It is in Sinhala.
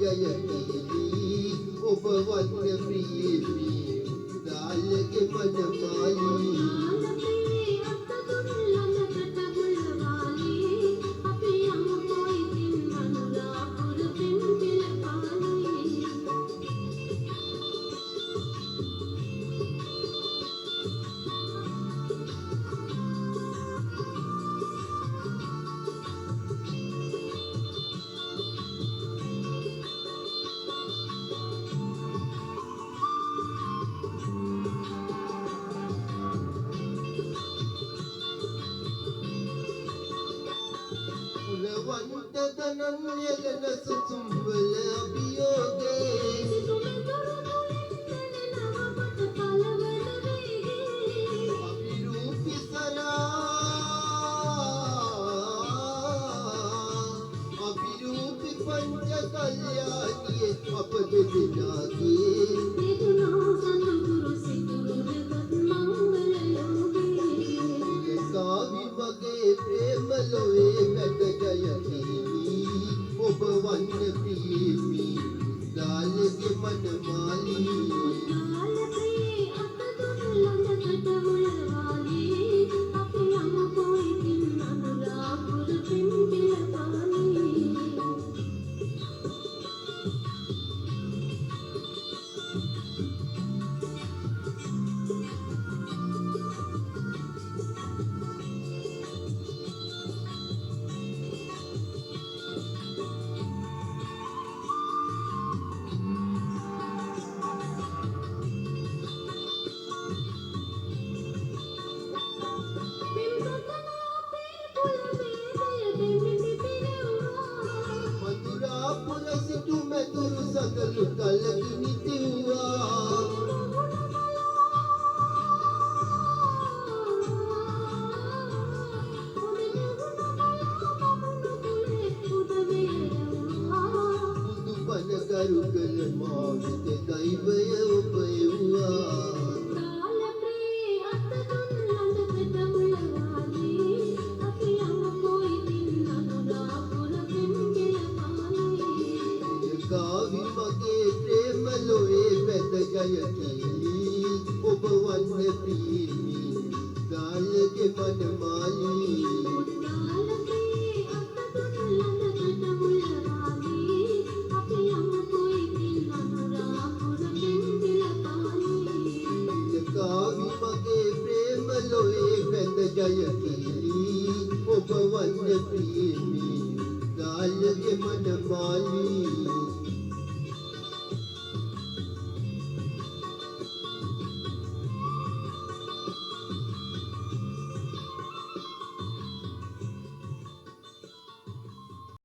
ජයකේලී ඔබ වන්න ප්‍රියමී දාලගේ මනමාලී වන්ත දනන් යලන සුසුම්බල අභියෝගේ අභිරූපි සරා අභිරූපි පංච කල්යාණියේ අප දෙදෙනාගේ දෙදුනා සඳුරු සිතුරු දෙවත් මංගල යෝගේ කාවි වගේ ප්‍රේම ලොවේ වැට ජයකේලී ඔබ වන්න ප්‍රියමී දාලගේ මනමාලී දාල ප්‍රියේ අත දුන් ළඟකට මුලවාලී අපි යමු කොයිදින් අනුරාපුර පින්බිල පාලී සකලු කලකිනි තිව්වා බුදු පන කරු කළ මාවිත දෛවය උපයුවා දාල ප්‍රේ අත දුන් ළඟකට මුලවාලී අපි යමු කොයිදින් අනුරාපුර පින්බිල පාලී කාවි මගේ ප්‍රේම ලොවේ වැද ජයකේලී ඔබ වන්න ප්‍රියමී දාලගේ මනමාලී දාල ප්‍රේ අත දුන් ළඟකට මුලවාලී අපි යමු කොයිදින් අනුරාපුර පින්බිල පාලී කාවි මගේ ප්‍රේම ලොවේ වැද ජයකේලී ඔබ වන්න ප්‍රියමී දාලගේ මනමාලී